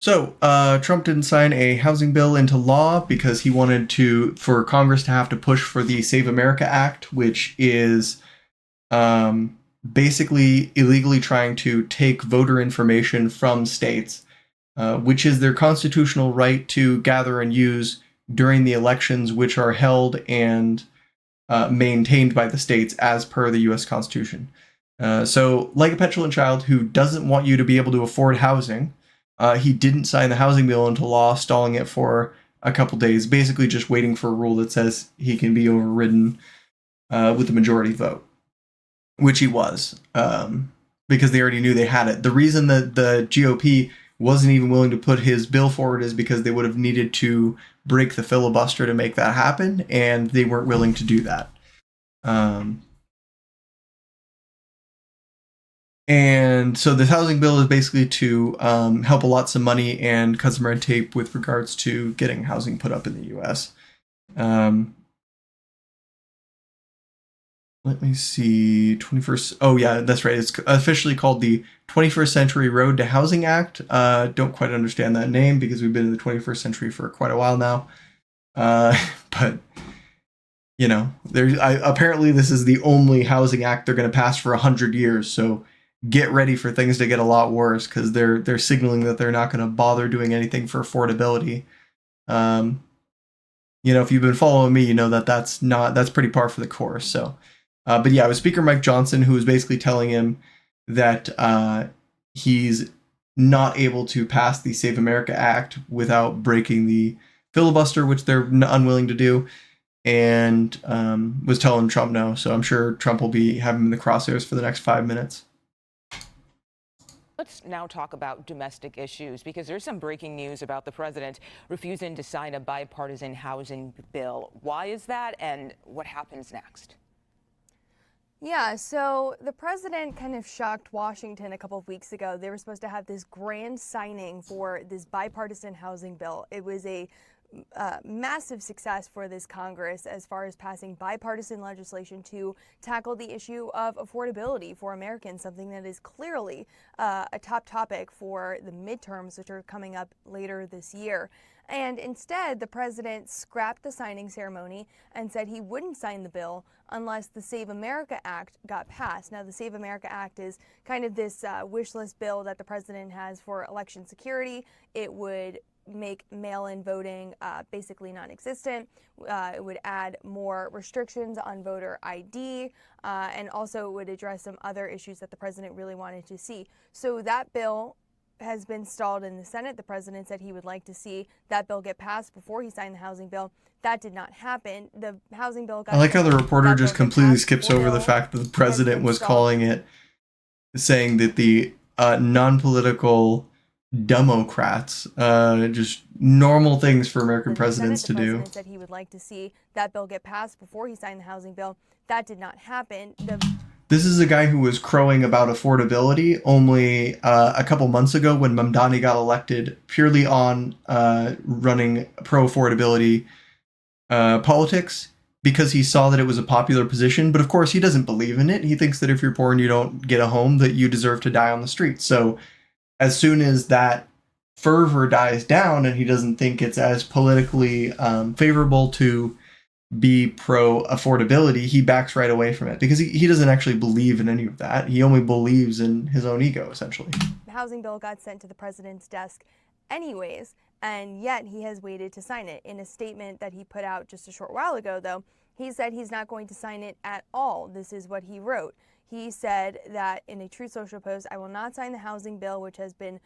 Trump didn't sign a housing bill into law because he wanted for Congress to have to push for the Save America Act, which is basically illegally trying to take voter information from states, which is their constitutional right to gather and use during the elections, which are held and maintained by the states as per the U.S. Constitution. So, like a petulant child who doesn't want you to be able to afford housing, he didn't sign the housing bill into law, stalling it for a couple days, basically just waiting for a rule that says he can be overridden with a majority vote, which he was, because they already knew they had it. The reason that the GOP wasn't even willing to put his bill forward is because they would have needed to break the filibuster to make that happen, and they weren't willing to do that. And so this housing bill is basically to help allot some money and cut some red tape with regards to getting housing put up in the U.S. Let me see. 21st. Oh, yeah, that's right. It's officially called the 21st Century Road to Housing Act. Don't quite understand that name because we've been in the 21st century for quite a while now. But you know, apparently this is the only housing act they're going to pass for 100 years. So get ready for things to get a lot worse because they're signaling that they're not going to bother doing anything for affordability. If you've been following me, you know that's pretty par for the course. So, but yeah, it was Speaker Mike Johnson who was basically telling him that he's not able to pass the Save America Act without breaking the filibuster, which they're unwilling to do, and was telling Trump no. So I'm sure Trump will be having him in the crosshairs for the next 5 minutes. Let's now talk about domestic issues because there's some breaking news about the president refusing to sign a bipartisan housing bill. Why is that, and what happens next? Yeah, so the president kind of shocked Washington a couple of weeks ago. They were supposed to have this grand signing for this bipartisan housing bill. It was a massive success for this Congress as far as passing bipartisan legislation to tackle the issue of affordability for Americans, something that is clearly a top topic for the midterms, which are coming up later this year. And instead, the president scrapped the signing ceremony and said he wouldn't sign the bill unless the Save America Act got passed. Now, the Save America Act is kind of this wish list bill that the president has for election security. It would make mail-in voting basically non-existent. It would add more restrictions on voter ID, and also would address some other issues that the president really wanted to see. So that bill has been stalled in the Senate. The president said he would like to see that bill get passed before he signed the housing bill. That did not happen. The housing bill got... I like how the reporter just completely skips over the fact that the president was calling it, saying that the non-political Democrats, just normal things for American presidents to do. The president said he would like to see that bill get passed before he signed the housing bill. That did not happen. This is a guy who was crowing about affordability only a couple months ago when Mamdani got elected purely on running pro-affordability politics because he saw that it was a popular position. But of course, he doesn't believe in it. He thinks that if you're poor and you don't get a home, that you deserve to die on the street. So as soon as that fervor dies down and he doesn't think it's as politically favorable to be pro-affordability, he backs right away from it because he doesn't actually believe in any of that. He only believes in his own ego, essentially. The housing bill got sent to the president's desk anyways, and yet he has waited to sign it. In a statement that he put out just a short while ago, though, he said he's not going to sign it at all. This is what he wrote. He said that in a Truth Social post, "I will not sign the housing bill, which has been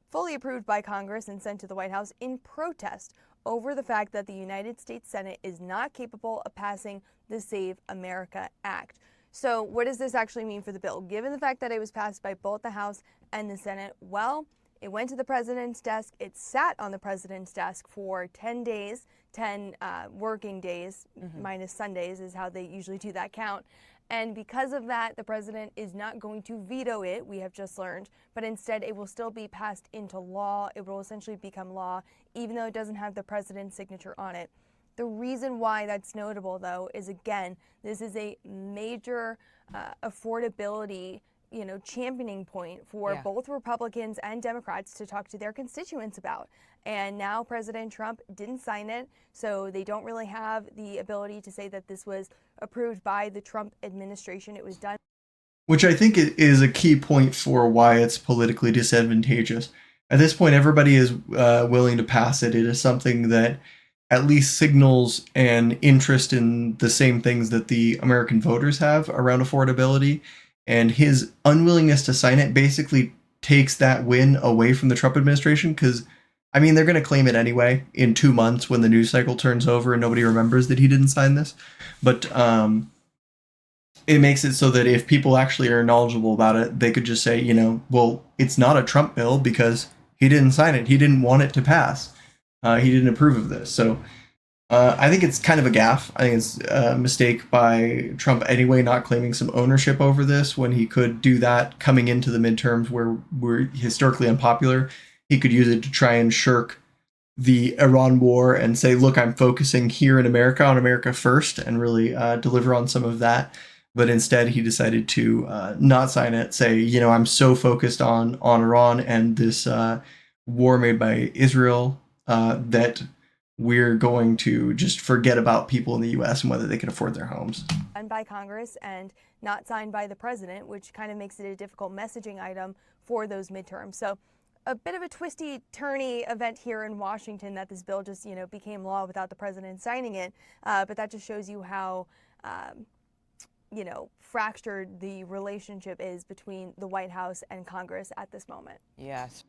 fully approved by Congress and sent to the White House in protest over the fact that the United States Senate is not capable of passing the Save America Act." So what does this actually mean for the bill? Given the fact that it was passed by both the House and the Senate, well, it went to the president's desk. It sat on the president's desk for 10 days, 10 working days, minus Sundays is how they usually do that count. And because of that, the president is not going to veto it, we have just learned, but instead it will still be passed into law. It will essentially become law, even though it doesn't have the president's signature on it. The reason why that's notable, though, is, again, this is a major affordability championing point for both Republicans and Democrats to talk to their constituents about. And now President Trump didn't sign it, so they don't really have the ability to say that this was approved by the Trump administration. It was done. Which I think is a key point for why it's politically disadvantageous. At this point, everybody is willing to pass it. It is something that at least signals an interest in the same things that the American voters have around affordability. And his unwillingness to sign it basically takes that win away from the Trump administration because, I mean, they're going to claim it anyway in 2 months when the news cycle turns over and nobody remembers that he didn't sign this. But it makes it so that if people actually are knowledgeable about it, they could just say, well, it's not a Trump bill because he didn't sign it. He didn't want it to pass. He didn't approve of this. So I think it's kind of a gaffe. I think it's a mistake by Trump anyway, not claiming some ownership over this when he could do that coming into the midterms where we're historically unpopular. He could use it to try and shirk the Iran war and say, look, I'm focusing here in America on America first and really deliver on some of that. But instead, he decided to not sign it, say, I'm so focused on Iran and this war made by Israel that we're going to just forget about people in the U.S. and whether they can afford their homes. Signed by Congress and not signed by the president, which kind of makes it a difficult messaging item for those midterms. So a bit of a twisty-turny event here in Washington that this bill just, became law without the president signing it. But that just shows you how fractured the relationship is between the White House and Congress at this moment. Yes.